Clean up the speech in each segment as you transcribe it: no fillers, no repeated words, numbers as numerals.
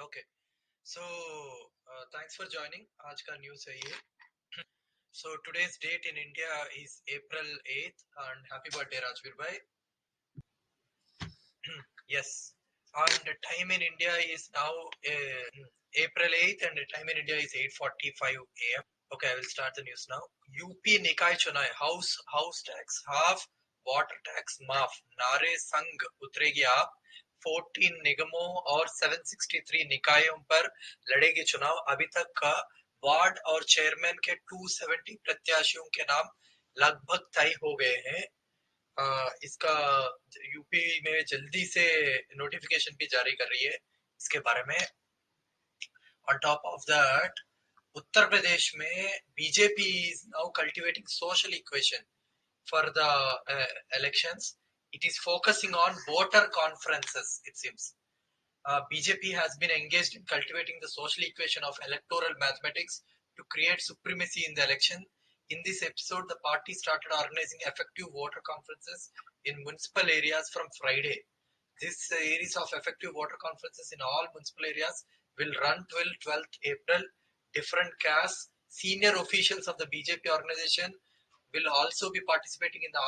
Okay. So, thanks for joining. आज का news है ये. So today's date in India is April 8th, and happy birthday Rajveer bhai. Yes. And the time in India is now April 8th, and the time in India is 8:45 a.m. Okay, I will start the news now. UP निकाय चुनाव house tax half, water tax माफ, नारे संग उतरेगी आप. 14 निगमों और 763 निकायों पर लड़ेगी चुनाव. अभी तक का वार्ड और चेयरमैन के 270 प्रत्याशियों के नाम लगभग तय हो गए हैं. इसका यूपी में जल्दी से नोटिफिकेशन भी जारी कर रही है इसके बारे में. On top of that, Uttar Pradesh में BJP is now cultivating social equation for the elections. It is focusing on voter conferences, it seems. BJP has been engaged in cultivating the social equation of electoral mathematics to create supremacy in the election. In this episode, the party started organizing effective voter conferences in municipal areas from Friday. This series of effective voter conferences in all municipal areas will run till 12th April. Different castes, senior officials of the BJP organization will also be participating in the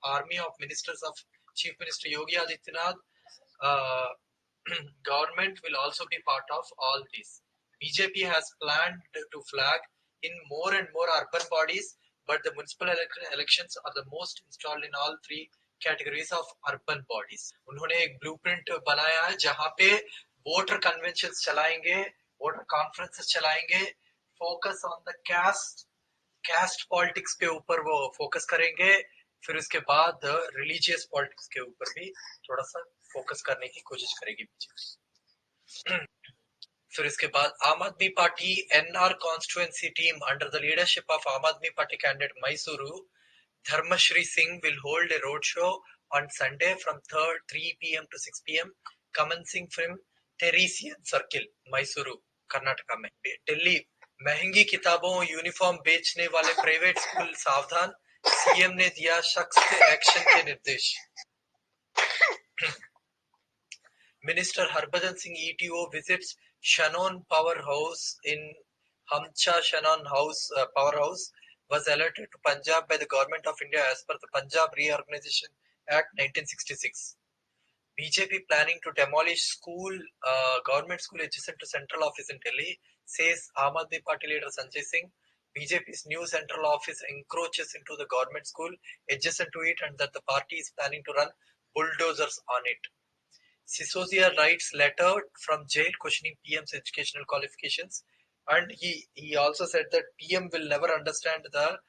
army of ministers of Chief Minister Yogi Adityanath. Government will also be part of all this. BJP has planned to flag in more and more urban bodies, but the municipal elections are the most installed in all three categories of urban bodies. उन्होंने एक blueprint बनाया है जहां पे voter conventions चलाएंगे, voter conferences चलाएंगे, focus on the caste politics के ऊपर वो फोकस करेंगे. फिर उसके बाद रिलीजियस पॉलिटिक्स के ऊपर भी थोड़ा सा फोकस करने की कोशिश करेगी बीजेपी. फिर इसके बाद Aam Aadmi Party NR constituency team under the leadership of Aam Aadmi Party candidate Mysuru Dharmashree Singh will hold a road show on Sunday from 3 p.m. to 6 p.m. commencing from Teresian Circle, Mysuru, Karnataka में. दिल्ली, महंगी किताबों यूनिफॉर्म बेचने वाले प्राइवेट स्कूल सावधान, सीएम ने दिया सख्त एक्शन के निर्देश. Minister Harbhajan Singh ETO visits Shannon Powerhouse in Hamcha. Shannon Powerhouse was alerted to Punjab by the Government of India as per the Punjab Reorganisation Act 1966. BJP planning to demolish government school adjacent to central office in Delhi, says Aam Aadmi Party leader Sanjay Singh. BJP's new central office encroaches into the government school adjacent to it, and that the party is planning to run bulldozers on it. Sisodia writes letter from jail questioning PM's educational qualifications, and he also said that PM will never understand the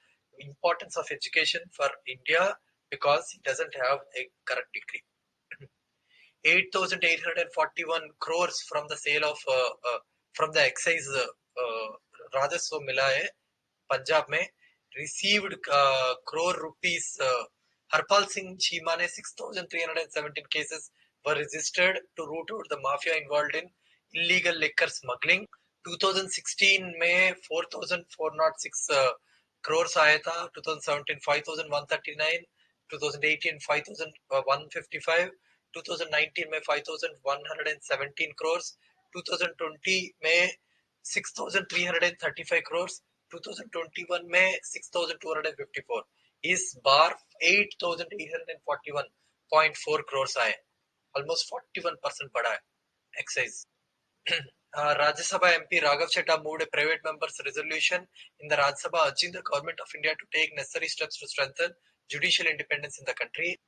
importance of education for India because he doesn't have a correct degree. 8,841 crores from the sale of from the excise राजस्व मिला है पंजाब में. Received crore rupees. Harpal Singh Cheema ने 6,317 cases were registered to root out the mafia involved in illegal liquor smuggling. 2016 में 4,406 crores आया था. 2017 5,139, 2018 5,155, 2019 में 5,117 crores, 2020 में 6,335 crores, 2021 में 6,254. इस बार 8,841.4 crores आए, almost 41% बढ़ा है excise. Rajya Sabha MP Raghav Chedda moved a private member's resolution in the Rajya Sabha urging the government of India to take necessary steps to strengthen judicial independence in the country.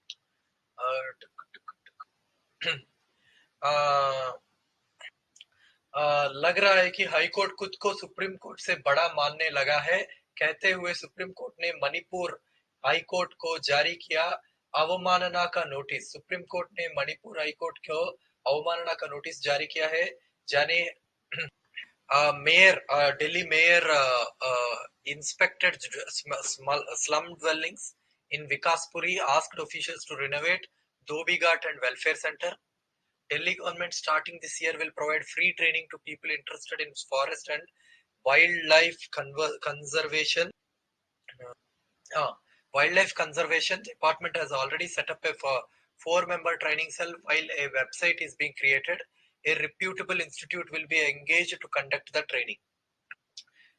लग रहा है कि high court खुद को supreme court से बड़ा मानने लगा है, कहते हुए सुप्रीम कोर्ट ने मणिपुर हाईकोर्ट को जारी किया अवमानना का नोटिस. सुप्रीम कोर्ट ने मणिपुर हाईकोर्ट को अवमानना का नोटिस जारी किया है. जाने Delhi mayor inspected slum dwellings in Vikaspuri, asked officials to renovate Dhobi Ghat and welfare center. Delhi government starting this year will provide free training to people interested in forest and wildlife conservation. Wildlife conservation department has already set up a 4-member training cell while a website is being created. a reputable institute will be engaged to conduct the training.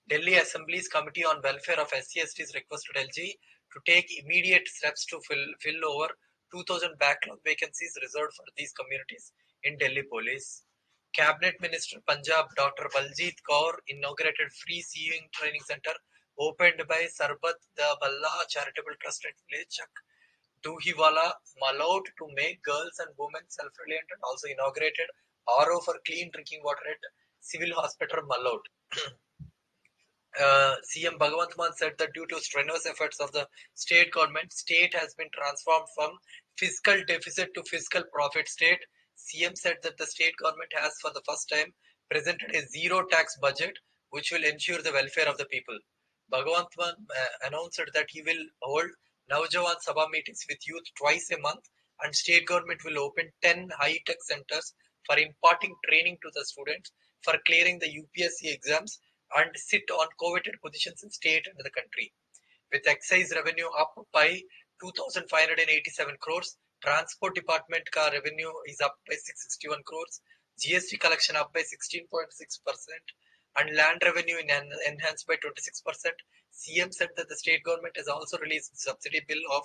Delhi Assembly's Committee on Welfare of SC/STs requested LG to take immediate steps to fill over 2,000 backlog vacancies reserved for these communities in Delhi Police. Cabinet Minister Punjab Dr. Baljit Kaur inaugurated free sewing training center opened by Sarbat the Balla Charitable Trust at village Chak Duhiwala, Malot to make girls and women self-reliant, and also inaugurated RO for clean drinking water at Civil Hospital Malot. CM Bhagwant Mann said that due to strenuous efforts of the state government, state has been transformed from fiscal deficit to fiscal profit state. CM said that the state government has for the first time presented a zero tax budget which will ensure the welfare of the people. Bhagwant Mann announced that he will hold Naujawan Sabha meetings with youth twice a month, and state government will open 10 high-tech centers for imparting training to the students for clearing the UPSC exams and sit on coveted positions in state and the country. With excise revenue up by 2,587 crores, transport department ka revenue is up by 661 crores, GST collection up by 16.6%, and land revenue enhanced by 26%. CM said that the state government has also released subsidy bill of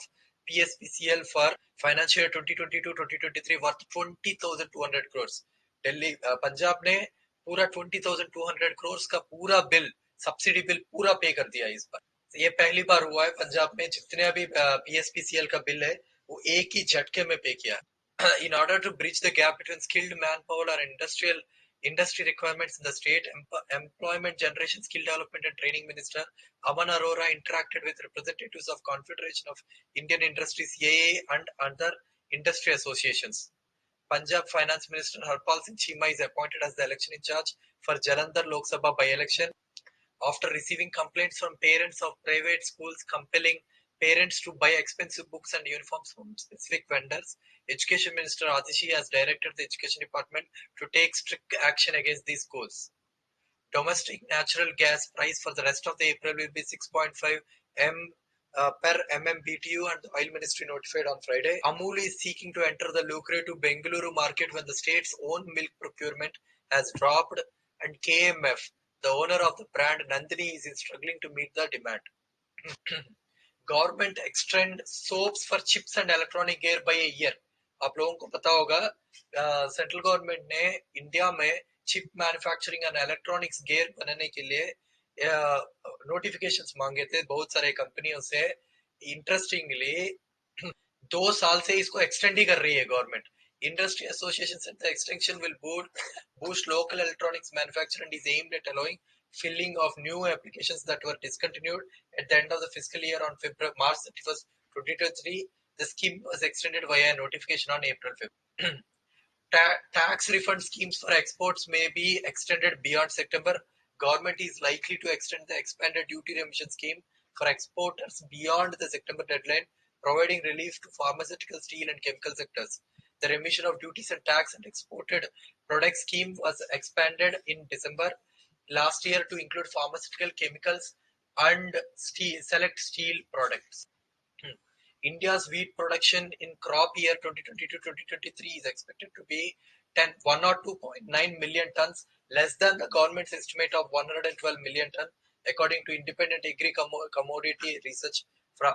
PSPCL for financial year 2022-2023 worth 20,200 crores. Delhi, Punjab ने पूरा 20,200 crores का पूरा bill subsidy bill पूरा पे कर दिया इस बार। ये पहली बार हुआ है पंजाब में जितने अभी PSPCL का बिल है वो एक ही झटके में पे किया। In order to bridge the gap between skilled manpower and industry requirements in the state, Employment Generation, Skill Development and Training Minister Aman Arora interacted with representatives of Confederation of Indian Industries CAA and other industry associations. Punjab Finance Minister Harpal Singh Cheema is appointed as the election in charge for Jalandhar Lok Sabha by-election after receiving complaints from parents of private schools compelling parents to buy expensive books and uniforms from specific vendors. Education Minister Atishi has directed the Education Department to take strict action against these schools. Domestic natural gas price for the rest of the April will be 6.5 per MMBTU, and the Oil Ministry notified on Friday. Amul is seeking to enter the lucrative Bengaluru market when the state's own milk procurement has dropped, and KMF, the owner of the brand Nandini, is struggling to meet the demand. Government extend soaps for chips and electronic gear by a year. आप लोगों को पता होगा central government ने India में chip manufacturing and electronics gear बनाने के लिए नोटिफिकेशंस मांगे थे बहुत सारे कंपनियों से। इंटरेस्टिंगली 2 साल से इसको एक्सटेंड ही कर रही है government. Industry Association said the extension will boost local electronics manufacture and is aimed at allowing filling of new applications that were discontinued at the end of the fiscal year on March 31st, 2023. The scheme was extended via a notification on April 5th. Tax refund schemes for exports may be extended beyond September. Government is likely to extend the expanded duty remission scheme for exporters beyond the September deadline, providing relief to pharmaceutical, steel and chemical sectors. The remission of duties and tax and exported product scheme was expanded in December last year to include pharmaceutical, chemicals and select steel products. India's wheat production in crop year 2022-2023 is expected to be 102.9 million tons, less than the government's estimate of 112 million tons, according to independent agri-commodity research firm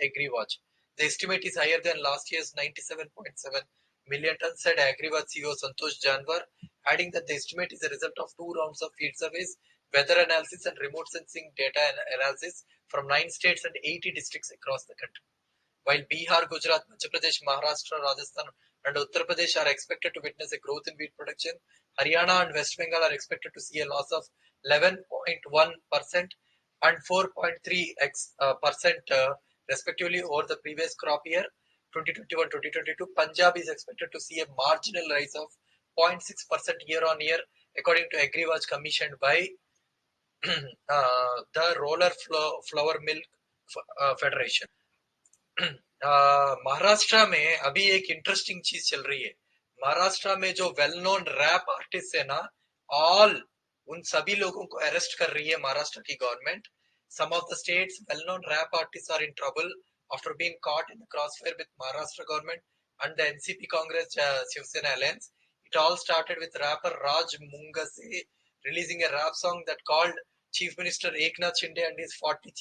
AgriWatch. The estimate is higher than last year's 97.7 million tons, said AgriWatch CEO Santosh Janwar, adding that the estimate is a result of 2 rounds of field surveys, weather analysis and remote sensing data analysis from 9 states and 80 districts across the country. While Bihar, Gujarat, Madhya Pradesh, Maharashtra, Rajasthan and Uttar Pradesh are expected to witness a growth in wheat production, Haryana and West Bengal are expected to see a loss of 11.1% and 4.3% respectively over the previous crop year 2021-2022. Punjab is expected to see a marginal rise of 0.6% year on year, according to AgriWatch commissioned by the Roller Flour Milk Federation. Maharashtra में अभी एक interesting चीज चल रही है। महाराष्ट्र में जो well known rap artist है ना, ऑल उन सभी लोगों को अरेस्ट कर रही है महाराष्ट्र की government. Some of the states well-known rap artists are in trouble after being caught in the crossfire with Maharashtra government and the NCP Congress Shiv Sena alliance. It It all started with rapper Raj Mungase releasing a rap song that called Chief Minister Eknath Shinde and his 40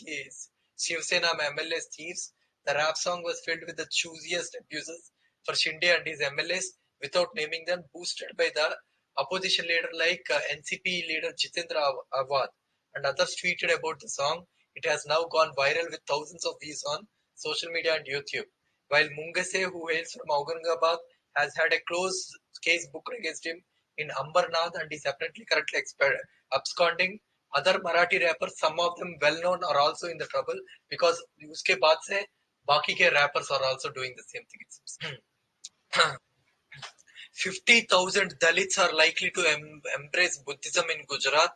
Shiv Sena MLAs thieves. The rap song was filled with the choosiest abuses for Shinde and his MLAs without naming them, boosted by the opposition leader like NCP leader Jitendra Awad and others tweeted about the song. It has now gone viral with thousands of views on social media and YouTube. While Mungase, who hails from Aurangabad, has had a close case booked against him in Ambernath and is apparently currently absconding. Other Marathi rappers, some of them well known, are also in the trouble because uske baad se baki ke rappers are also doing the same thing. It seems. 50,000 Dalits are likely to embrace Buddhism in Gujarat.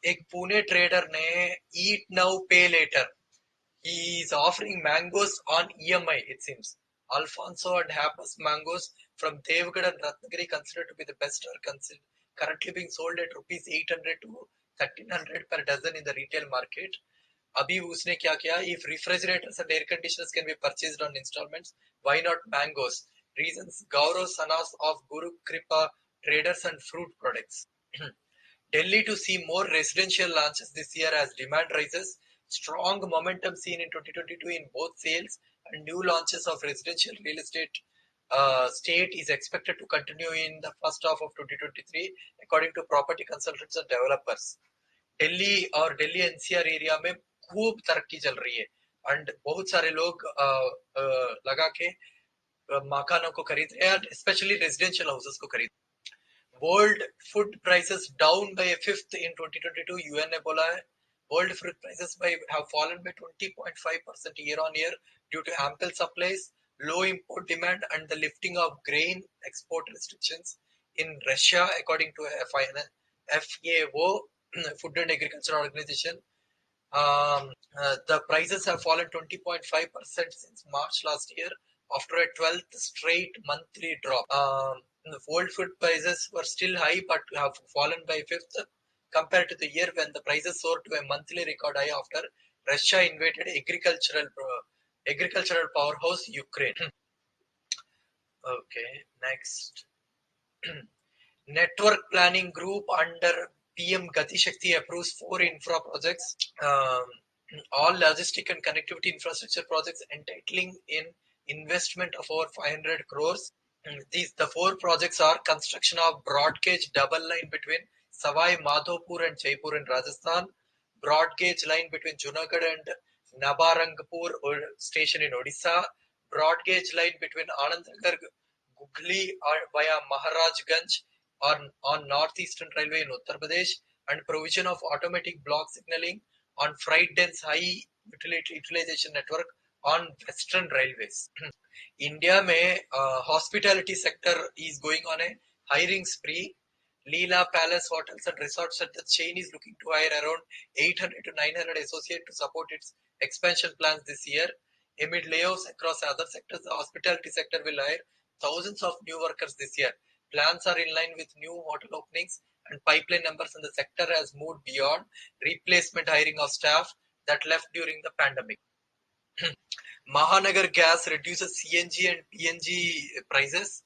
एक Pune trader ने eat now pay later. He is offering mangoes on EMI, it seems. Alfonso and Hapas mangoes from Devgad and Ratnagiri considered to be the best are currently being sold at rupees 800 to 1300 per dozen in the retail market. अभी उसने क्या किया? If refrigerators and air conditioners can be purchased on installments, why not mangoes? Reasons: Gaurav Sanas of Guru Kripa Traders and Fruit Products. Delhi to see more residential launches this year as demand rises. Strong momentum seen in 2022 in both sales and new launches of residential real estate state is expected to continue in the first half of 2023 according to property consultants and developers. Delhi और Delhi NCR area में खूब तरक्की चल रही है and बहुत सारे लोग लगा के मकानों को खरीद रहे हैं, स्पेशली रेजिडेंशियल हाउसेस को खरीद. World food prices down by a fifth in 2022. UN ने बोला है world food prices have fallen by 20.5% year on year due to ample supplies, low import demand, and the lifting of grain export restrictions in Russia, according to FAO, Food and Agriculture Organization. The prices have fallen 20.5% since March last year after a 12th straight monthly drop. World food prices were still high but have fallen by a fifth compared to the year when the prices soared to a monthly record high after Russia invaded agricultural powerhouse Ukraine. Okay, next. Network Planning Group under PM Gati Shakti approves 4 infra projects. All logistic and connectivity infrastructure projects entitling in investment of over 500 crores. The 4 projects are construction of broad gauge double line between Savai Madhopur and Jaipur in Rajasthan, broad gauge line between Junagadh and Nabarangpur station in Odisha, broad gauge line between Anandnagar Gugli via Maharajganj on Northeastern Railway in Uttar Pradesh, and provision of automatic block signaling on freight dense high utilization network on Western Railways. India में hospitality sector is going on a hiring spree. Leela Palace Hotels and Resorts at the chain is looking to hire around 800 to 900 associates to support its expansion plans this year. Amid layoffs across other sectors, the hospitality sector will hire thousands of new workers this year. Plans are in line with new hotel openings and pipeline numbers, and the sector has moved beyond replacement hiring of staff that left during the pandemic. Mahanagar Gas reduces CNG and PNG prices.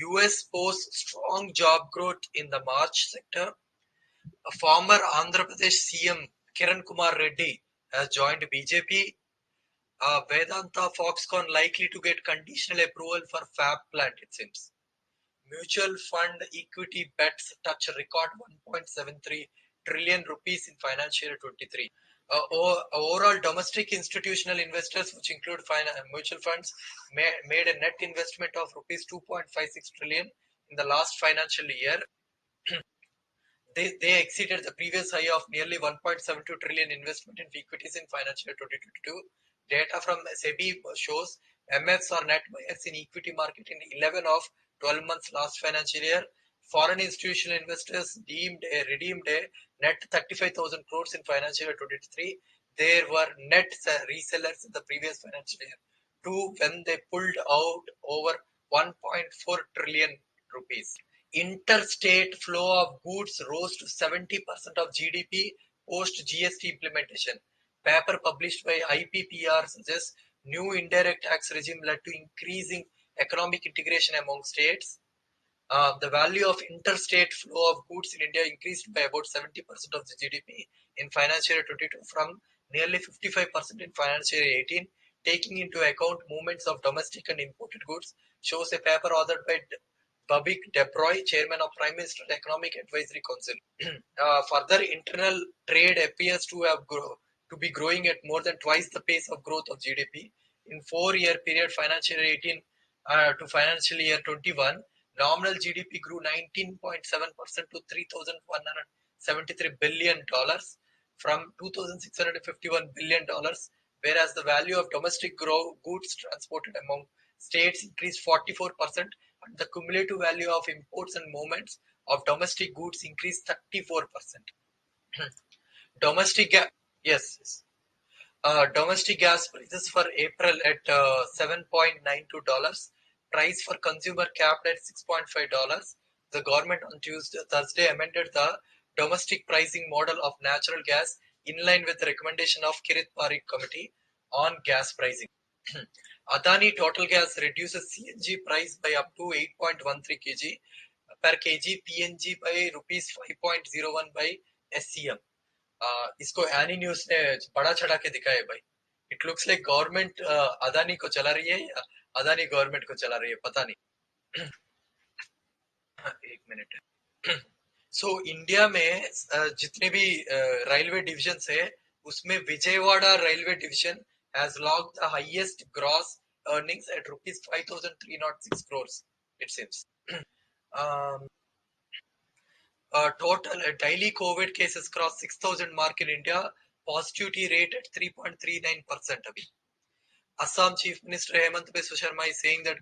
US posts strong job growth in the March sector. A former Andhra Pradesh CM Kiran Kumar Reddy has joined BJP. Vedanta Foxconn likely to get conditional approval for fab plant, it seems. Mutual fund equity bets touch record 1.73 trillion rupees in financial year 23. Overall, domestic institutional investors, which include mutual funds, made a net investment of rupees 2.56 trillion in the last financial year. They exceeded the previous high of nearly 1.72 trillion investment in equities in financial year 2022. Data from SEBI shows MFs are net buyers in equity market in 11 of 12 months last financial year. Foreign institutional investors redeemed a net 35,000 crores in financial year 23. There were net resellers in the previous financial year too when they pulled out over 1.4 trillion rupees. Interstate flow of goods rose to 70% of GDP post GST implementation. Paper published by IPPR suggests new indirect tax regime led to increasing economic integration among states. The value of interstate flow of goods in India increased by about 70% of the GDP in financial year 22 from nearly 55% in financial year 18, taking into account movements of domestic and imported goods, shows a paper authored by Babik Debroy, chairman of Prime Minister's Economic Advisory Council. Further, internal trade appears to be growing at more than twice the pace of growth of GDP. In 4-year period, financial year 18 to financial year 21, nominal GDP grew 19.7% to $3,173 billion from $2,651 billion, whereas the value of domestic goods transported among states increased 44%, and the cumulative value of imports and movements of domestic goods increased 34%. Domestic gas, yes. Domestic gas prices for April at $7.92. Price for consumer capped at $6.5. The government on Thursday amended the domestic pricing model of natural gas in line with the recommendation of Kirit Parikh Committee on gas pricing. Adani Total Gas reduces CNG price by up to 8.13 kg per kg, PNG by rupees 5.01 by SCM. इसको any news ने बड़ा चढ़ा के दिखाया भाई. It looks like government Adani को चला रही है या अदानी गवर्नमेंट को चला रही है, पता नहीं. एक मिनट. सो इंडिया में जितने भी रेलवे डिविजन है उसमें Vijayawada railway division has logged the highest gross earnings at rupees 5,306 crores, it seems. Total daily COVID cases crossed 6,000 mark in India. Positivity rate at 3.39% abhi. Assam Chief Minister Hemant Biswa Sharma is saying that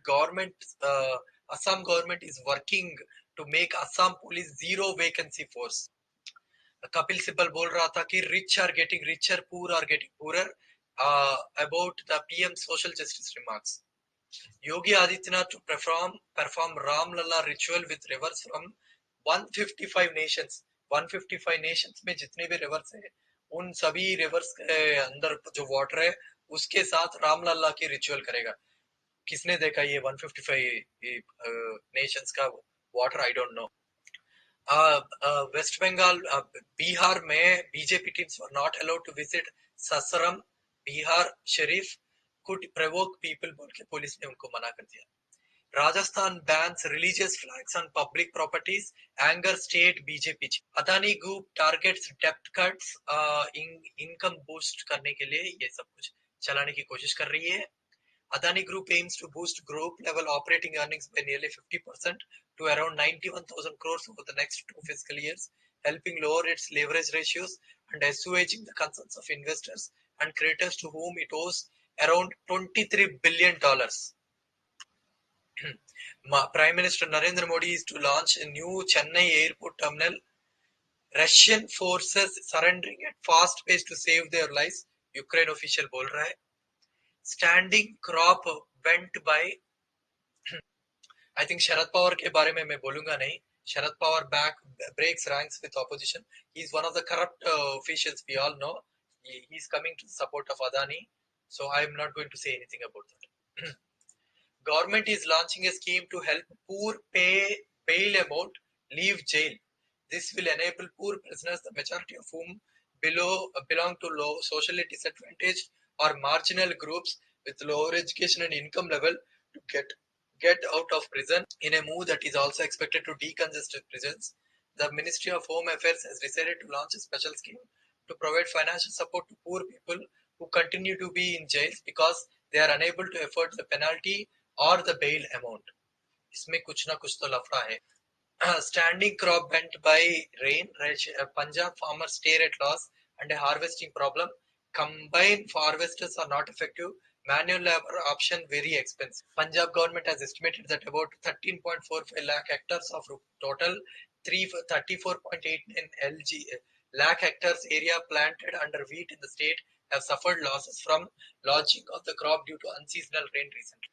Assam government is working to make Assam police zero vacancy force. Kapil Sibal बोल रहा था कि rich are getting richer, poor are getting poorer, about the PM social justice remarks. Yogi Adityanath to perform Ram Lalla ritual with rivers from 155 nations. 155 nations में जितने भी rivers हैं उन सभी rivers के अंदर जो water है उसके साथ राम लल्ला की ritual करेगा. किसने देखा ये 155 nations का water? I don't know. West Bengal, Bihar में BJP teams were not allowed to visit Sasaram. Bihar Sharif could provoke people बोल के पुलिस ने उनको मना कर दिया. Rajasthan bans religious flags on public properties, anger state BJP. Adani Group targets debt cuts, income boost करने के लिए ये सब कुछ चलाने की कोशिश कर रही है. Adani Group aims to boost group level operating earnings by nearly 50% to around 91,000 crores over the next 2 fiscal years, helping lower its leverage ratios and assuaging the concerns of investors and creditors to whom it owes around $23 billion. Prime Minister Narendra Modi is to launch a new Chennai airport terminal. Russian forces surrendering at fast pace to save their lives, Ukraine official बोल रहा है. Standing crop went by. I think Sharad Pawar के बारे में मैं बोलूंगा नहीं. Sharad Pawar breaks ranks with opposition. He is one of the corrupt officials we all know. He is coming to the support of Adani, so I am not going to say anything about that. Government is launching a scheme to help poor pay bail amount leave jail. This will enable poor prisoners, the majority of whom belong to low socially disadvantaged or marginal groups with lower education and income level, to get out of prison in a move that is also expected to decongest prisons. The Ministry of Home Affairs has decided to launch a special scheme to provide financial support to poor people who continue to be in jails because they are unable to afford the penalty or the bail amount. इसमें कुछ ना कुछ तो लफड़ा है. Standing crop bent by rain, Punjab farmers stare at loss and a harvesting problem. Combined harvesters are not effective. Manual labor option very expensive. Punjab government has estimated that about 13.45 lakh hectares of total 34.89 lakh hectares area planted under wheat in the state have suffered losses from lodging of the crop due to unseasonal rain recently.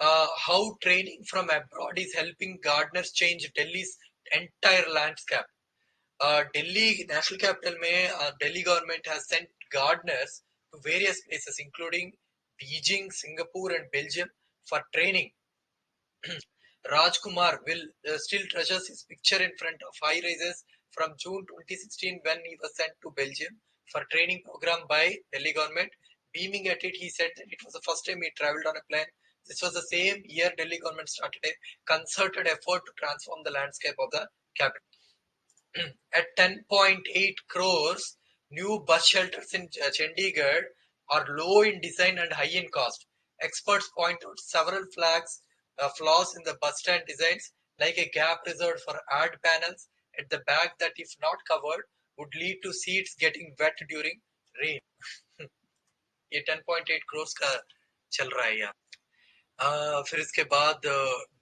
How training from abroad is helping gardeners change Delhi's entire landscape. Delhi national capital में Delhi government has sent gardeners to various places including Beijing, Singapore and Belgium for training. Rajkumar will still treasures his picture in front of high rises from June 2016 when he was sent to Belgium for training program by Delhi government. Beaming at it, he said that it was the first time he travelled on a plane. This was the same year Delhi government started a concerted effort to transform the landscape of the capital. At 10.8 crores, new bus shelters in Chandigarh are low in design and high in cost. Experts point out several flaws in the bus stand designs, like a gap reserved for ad panels at the back that, if not covered, would lead to seats getting wet during rain. ये 10.8 crores का चल रहा है यहाँ. फिर इसके बाद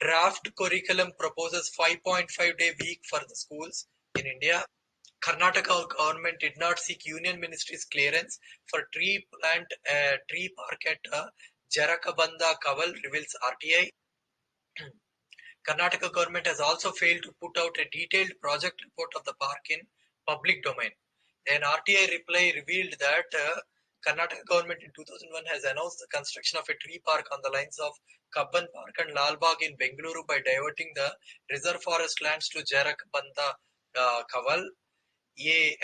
draft curriculum proposes 5.5 day week for the schools in India. Karnataka government did not seek Union Ministry's clearance for tree park at Jarakabanda Kaval, reveals RTI. Karnataka government has also failed to put out a detailed project report of the park in public domain. An RTI reply revealed that Karnataka government in 2001 has announced the construction of a tree park on the lines of Kabban Park and Lalbagh in Bengaluru by diverting the reserve forest lands to Jarakabanda Kaval. ये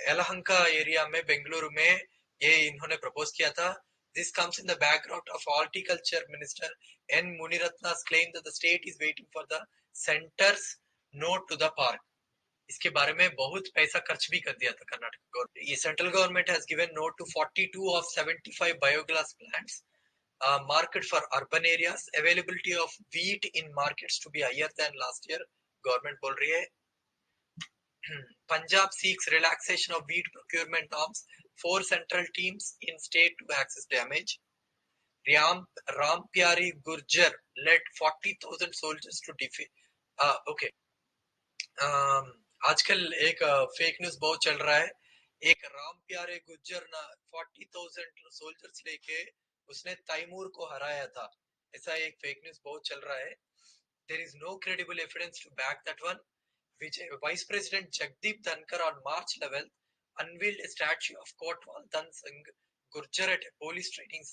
Yelahanka area में बेंगलुरु में ये इन्होंने propose किया था. This comes in the background of Horticulture Minister N. Muniratna's claim that the state is waiting for the center's note to the park. इसके बारे में बहुत पैसा खर्च भी कर दिया था कर्नाटक गवर्नमेंट. ये central government has given note to 42 of 75 biogas plants market for urban areas. Availability of wheat in markets to be higher than last year, government बोल रही है. Punjab seeks relaxation of wheat procurement norms. 4 central teams in state to access damage. Rampyari Gurjar led 40,000 soldiers to defeat. Okay. आजकल एक fake news बहुत चल रहा है. एक राम प्यारे गुज्जर ना 40,000 सोल्जर्स लेके उसने तैमूर को हराया था, ऐसा एक फेक न्यूज बहुत चल रहा है. There is no credible evidence to back that one. Vice President Jagdeep Dhankar on March 11th unveiled a statue of Kotwal Dan Singh Gurjar at a police training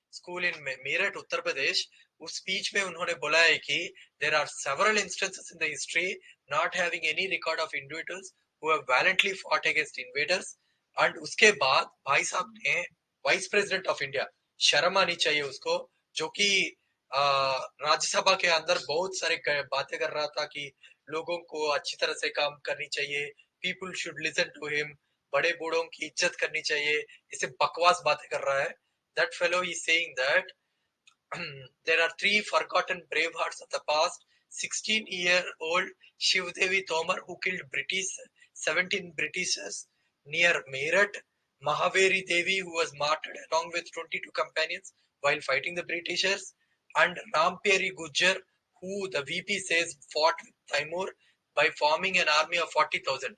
school in Meerut, Uttar Pradesh. उस speech में उन्होंने बोला है कि there are several instances in the history not having any record of individuals who have valiantly fought against invaders. and उसके बाद भाई साहब ने वाइस प्रेसिडेंट ऑफ इंडिया, शर्म आनी चाहिए उसको, जो कि राज्यसभा के अंदर बहुत सारे बातें कर रहा था कि लोगों को अच्छी तरह से काम करनी चाहिए, people should listen to him, बड़े बूढ़ों की इज्जत करनी चाहिए, इसे बकवास बातें कर रहा है. That fellow is saying that there are 3 forgotten bravehearts of the past. 16-year-old Shivdevi Tomar, who killed 17 Britishers near Meerut. Mahaveri Devi, who was martyred along with 22 companions while fighting the Britishers. And Rampyari Gujjar, who the VP says fought with Taimur by forming an army of 40,000.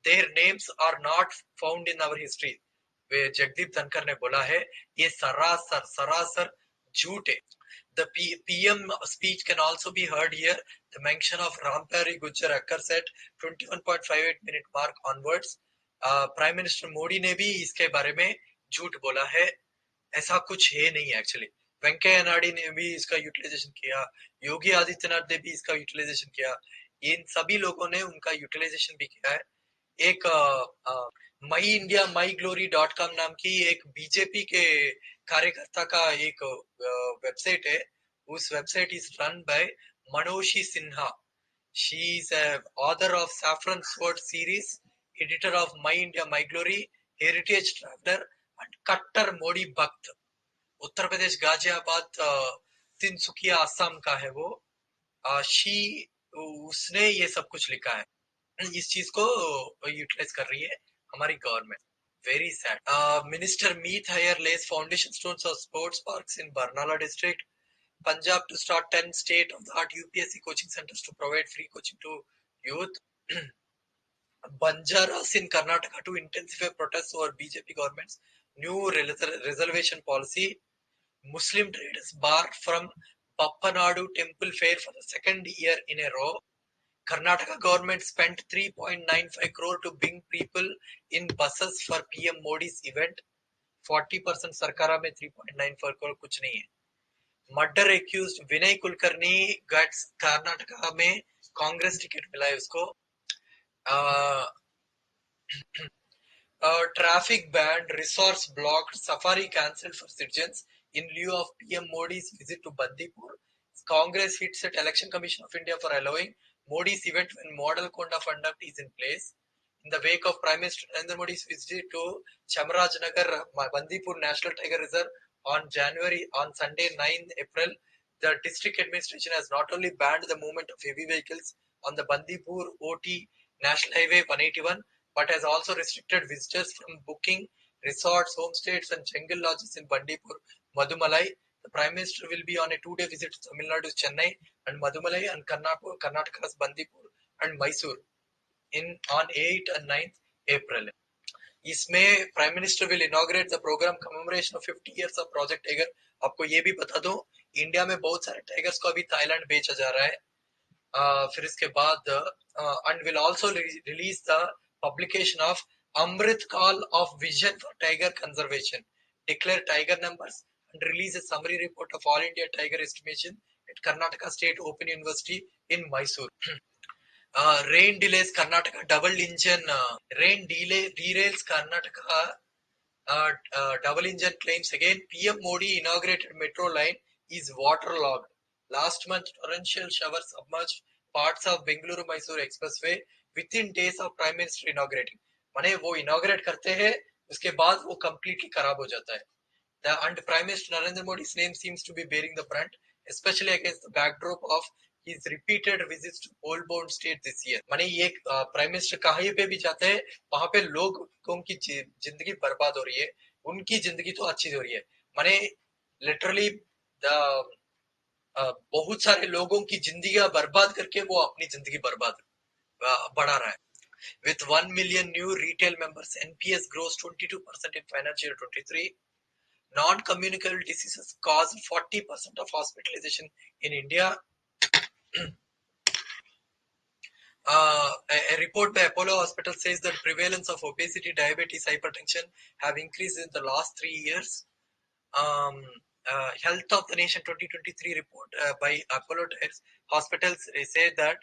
Their names are not found in our history. वे जगदीप धनखड़ ने बोला है ये सरासर झूठ है. The PM speech can also be heard here. The mention of Rampyari Gujjar occurs at 21.58 minute mark onwards. Prime Minister Modi ने भी इसके बारे में झूठ बोला है, ऐसा कुछ है नहीं एक्चुअली. वेंकैया नायडू ने भी इसका यूटिलाइजेशन किया, योगी आदित्यनाथ ने भी इसका यूटिलाइजेशन किया, इन सभी लोगों ने उनका यूटिलाइजेशन भी किया है. एक माई इंडिया माई ग्लोरी .com नाम की एक बीजेपी के कार्यकर्ता का एक वेबसाइट है. उस website is run by Manoshi Sinha. She is author of saffron sword series, editor of my India my glory, heritage traveller and कट्टर मोदी भक्त. उत्तर प्रदेश गाजियाबाद तिनसुकिया असम का है वो. उसने ये सब कुछ लिखा है. इस चीज को यूटिलाइज कर रही है हमारी government. Very sad. Minister Meet Hire lays foundation stones of sports parks in Barnala district. Punjab to start 10 state-of-the-art UPSC coaching centers to provide free coaching to youth. Banjaras in Karnataka to intensify protests over BJP government's new reservation policy. Muslim traders barred from Pappanadu temple fair for the second year in a row. Karnataka government spent 3.95 crore to bring people in buses for PM Modi's event. 40% सरकारा में 3.94 crore कुछ नहीं है. Murder accused विनय Kulkarni guts Karnataka में Congress ticket मिला है उसको. Traffic banned, resorts blocked, safari cancelled for citizens in lieu of PM Modi's visit to Bandipur. Congress hits at Election Commission of India for allowing Modi's event when model code of conduct is in place. In the wake of Prime Minister Narendra Modi's visit to Chamarajanagar, Bandipur National Tiger Reserve on Sunday 9 April, the district administration has not only banned the movement of heavy vehicles on the Bandipur OT National Highway 181, but has also restricted visitors from booking resorts, homestays, and jungle lodges in Bandipur, Madumalai. The Prime Minister will be on a 2-day visit to Tamil Nadu, Chennai, and Madumalai, and Karnataka's Bandipur and Mysore on 8 and 9th April. इसमें prime minister will inaugurate the programme commemoration of 50 years of Project Tiger. आपको ये भी बता दूं, India में बहुत सारे tigers को अभी थाईलैंड बेचा जा रहा है. फिर इसके बाद and will also release the publication of Amrit Call of Vision for Tiger Conservation, declare tiger numbers, and release a summary report of All India Tiger Estimation at Karnataka State Open University in Mysore. Rain delays Karnataka double engine. Rain derails Karnataka double engine claims again. PM Modi inaugurated metro line is waterlogged. Last month, torrential showers submerged parts of Bengaluru-Mysore expressway within days of Prime Minister inaugurating. माने वो inaugurate करते हैं, उसके बाद वो completely खराब हो जाता है. And Prime Minister Narendra Modi's name seems to be bearing the brunt, especially against the backdrop of his repeated visits to coal-bound state this year. माने ये प्राइम मिनिस्टर कहीं पे भी जाते हैं, वहां पे लोगों की जिंदगी बर्बाद हो रही है, उनकी जिंदगी तो अच्छी हो रही है. माने लिटरली बहुत सारे लोगों की जिंदगी बर्बाद करके वो अपनी जिंदगी बर्बाद बढ़ा रहा है. With 1 million new retail members, NPS grows 22% in financial year 23. Non-communicable diseases cause 40% of hospitalization in India. A report by Apollo Hospital says that prevalence of obesity, diabetes, hypertension have increased in the last 3 years. Health of the Nation 2023 report by Apollo Hospitals say that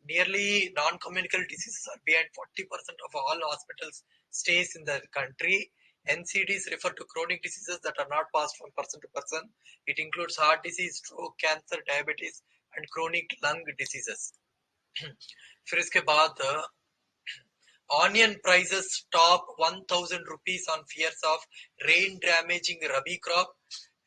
nearly non-communicable diseases are behind 40% of all hospitals stays in the country. NCDs refer to chronic diseases that are not passed from person to person. It includes heart disease, stroke, cancer, diabetes, and chronic lung diseases. फिर इसके बाद onion prices top 1,000 rupees on fears of rain damaging rabi crop.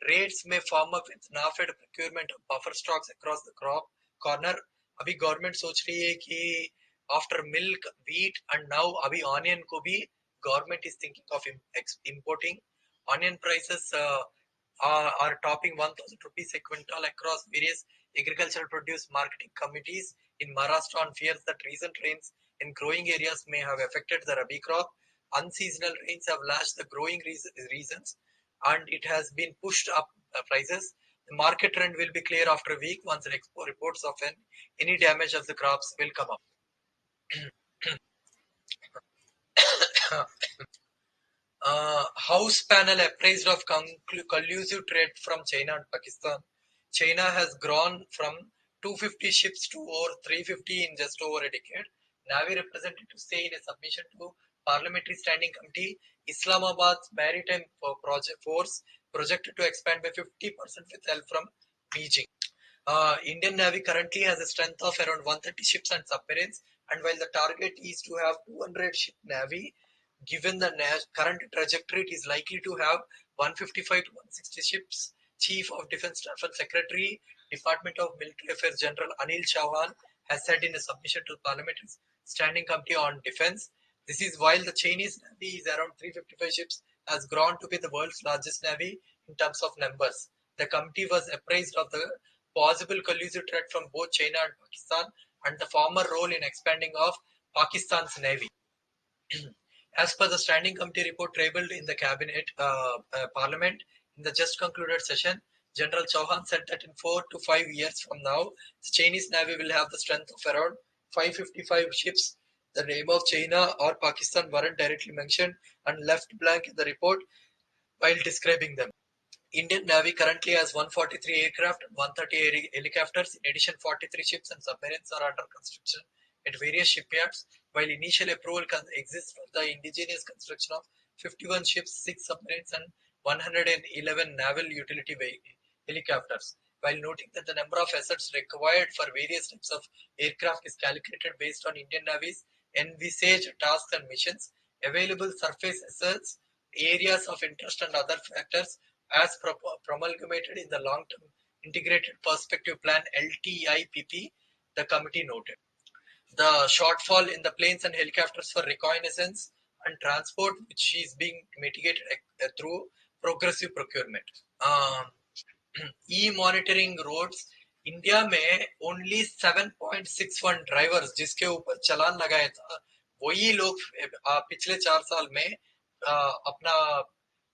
Rates may firm up with NAFED procurement of buffer stocks across the crop corner. अभी government सोच रही है कि after milk, wheat and now अभी onion को भी government is thinking of importing. Onion prices are topping 1,000 rupees a quintal across various agricultural produce marketing committees in Maharashtra on fears that recent rains in growing areas may have affected the rabi crop. Unseasonal rains have lashed the growing reasons and it has been pushed up prices. The market trend will be clear after a week once the export reports of any damage of the crops will come up. House panel appraised of collusive trade from China and Pakistan. China has grown from 250 ships to over 350 in just over a decade. Navy representatives say in a submission to Parliamentary Standing Committee, Islamabad's maritime force projected to expand by 50% with help from Beijing. Indian Navy currently has a strength of around 130 ships and submarines, and while the target is to have 200 ship Navy, given the current trajectory, it is likely to have 155 to 160 ships. Chief of Defence Staff and Secretary, Department of Military Affairs General Anil Chauhan has said in a submission to the Parliamentary Standing Committee on Defence. This is while the Chinese Navy is around 355 ships, has grown to be the world's largest navy in terms of numbers. The committee was apprised of the possible collusive threat from both China and Pakistan and the former role in expanding of Pakistan's navy. As per the Standing Committee report tabled in the Cabinet Parliament in the just concluded session, General Chauhan said that in 4 to 5 years from now, the Chinese Navy will have the strength of around 555 ships. The name of China or Pakistan weren't directly mentioned and left blank in the report while describing them. Indian Navy currently has 143 aircraft and 130 helicopters. In addition, 43 ships and submarines are under construction at various shipyards, while initial approval exists for the indigenous construction of 51 ships, 6 submarines, and 111 naval utility helicopters. While noting that the number of assets required for various types of aircraft is calculated based on Indian Navy's envisaged tasks and missions, available surface assets, areas of interest, and other factors as promulgated in the Long-Term Integrated Perspective Plan (LTIPP), the committee noted. The shortfall in the planes and helicopters for reconnaissance and transport, which is being mitigated through progressive procurement. E monitoring roads India में only 7.61 drivers जिसके ऊपर चालान लगाया था, वही लोग पिछले 4 साल में अपना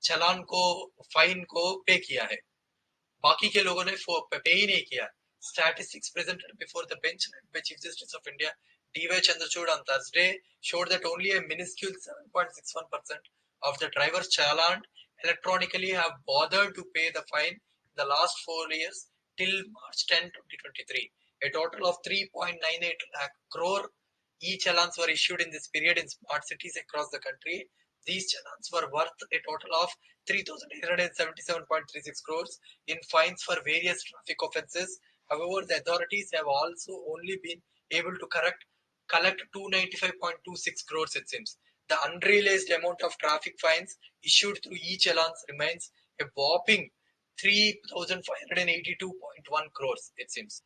चालान को, फाइन को पे किया है. बाकी के लोगों ने पे ही नहीं किया. Statistics presented before the bench by Chief Justice of India D.Y. Chandrachud on Thursday showed that only a minuscule 7.61% of the drivers challaned electronically have bothered to pay the fine in the last 4 years till March 10, 2023. A total of 3.98 lakh crore e-challans were issued in this period in smart cities across the country. These challans were worth a total of 3,877.36 crores in fines for various traffic offences. However, the authorities have also only been able to collect 295.26 crores, it seems. The unrealized amount of traffic fines issued through e-challans remains a whopping 3,582.1 crores, it seems.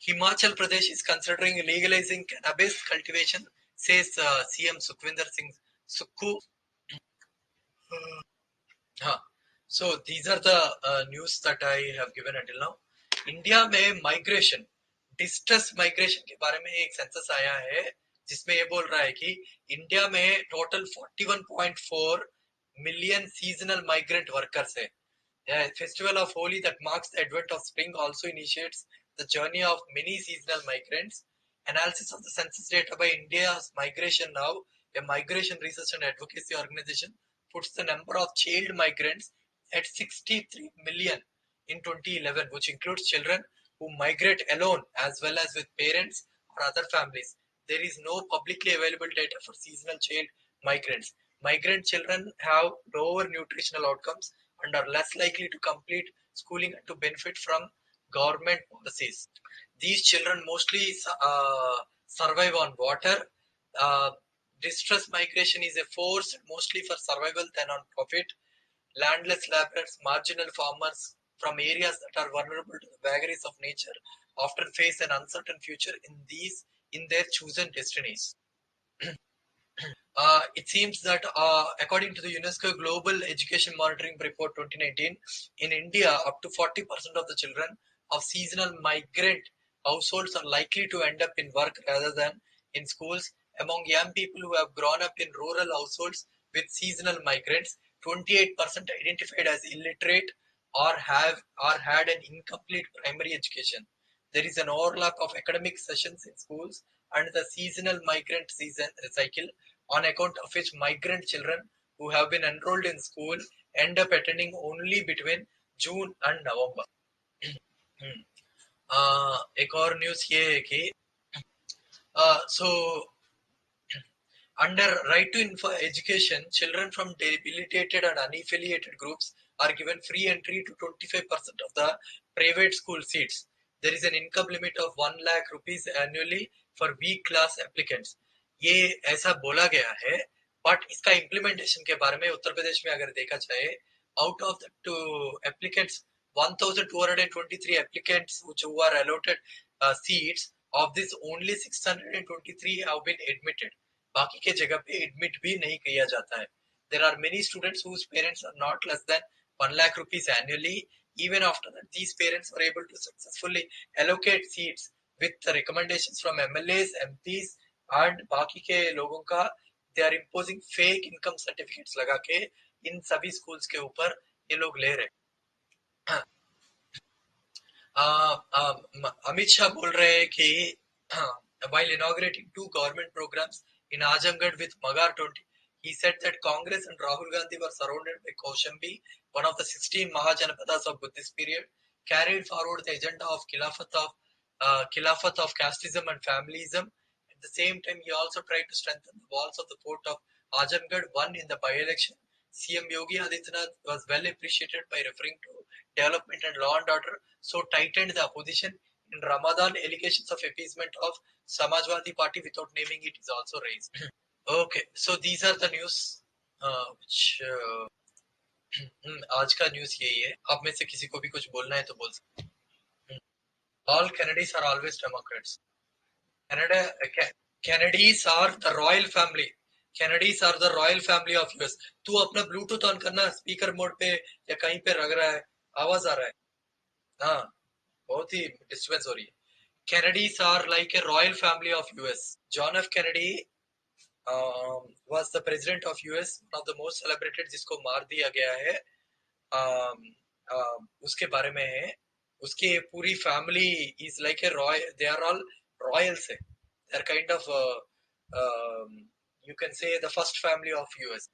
Himachal Pradesh is considering legalizing cannabis cultivation, says CM Sukhvinder Singh Sukhu. So these are the news that I have given until now. India में migration, distress migration के बारे में एक census आया है जिसमें ये बोल रहा है कि इंडिया में total 41.4 million seasonal migrant workers है. The festival of Holi that marks the advent of spring also initiates the journey of many seasonal migrants. Analysis of the census data by India's Migration Now, a migration research and advocacy organization, puts the number of child migrants at 63 million in 2011, which includes children who migrate alone as well as with parents or other families. There is no publicly available data for seasonal child migrants. Migrant children have lower nutritional outcomes and are less likely to complete schooling and to benefit from government policies. These children mostly survive on water. Distress migration is a force mostly for survival than on profit. Landless laborers, marginal farmers from areas that are vulnerable to the vagaries of nature often face an uncertain future in their chosen destinies. It seems that according to the UNESCO Global Education Monitoring Report 2019, in India, up to 40% of the children of seasonal migrant households are likely to end up in work rather than in schools. Among young people who have grown up in rural households with seasonal migrants, 28% identified as illiterate or had an incomplete primary education. There is an overlap of academic sessions in schools and the seasonal migrant season cycle, on account of which migrant children who have been enrolled in school end up attending only between June and November. एक और news ये है कि under right to education, children from debilitated and unaffiliated groups are given free entry to 25% of the private school seats. There is an income limit of 1 lakh rupees annually for weak class applicants. ये ऐसा बोला गया है, but इसका implementation के बारे में उत्तर प्रदेश में अगर देखा जाए, out of the applicants, 1,223 applicants who are allotted seats, of this only 623 have been admitted. बाकी के जगह पे एडमिट भी नहीं किया जाता है. There are many students whose parents are not less than 1 lakh rupees annually. Even after that, these parents were able to successfully allocate seats with the recommendations from MLAs, MPs and बाकी के लोगों का. They are imposing fake income certificates लगा के इन सभी schools के ऊपर ये लोग ले रहे. अमित शाह बोल रहे हैं कि while inaugurating 2 government programs in Azamgarh with Magar He said that Congress and Rahul Gandhi were surrounded by Kaushambi, one of the 16 Mahajanapadas of Buddhist period, carried forward the agenda of Khilafat of casteism and familyism. At the same time, he also tried to strengthen the walls of the fort of Ajamgarh, won in the by-election. CM Yogi Adityanath was well appreciated by referring to development and law and order, so tightened the opposition. In Ramadan, allegations of appeasement of Samajwadi Party without naming it is also raised. Okay, so these are the news which आज का news यही है. आप में से किसी को भी कुछ बोलना है तो बोल सकते हैं. All Kennedys are always Democrats. Kennedys are the royal family. Kennedys are the royal family of US. तू अपना ब्लूटूथ ऑन करना, स्पीकर मोड पे या कहीं पे रख रहा है, आवाज आ रहा है. हाँ, बहुत ही डिस्टर्बेंस हो रही है. Kennedys are like a royal family of US. John F. Kennedy was the president of US, one of the most celebrated, जिसको मार दिया गया है. उसके बारे में है. उसकी पूरी family is like a Roy, they are all royals है. They are kind of you can say the first family of US.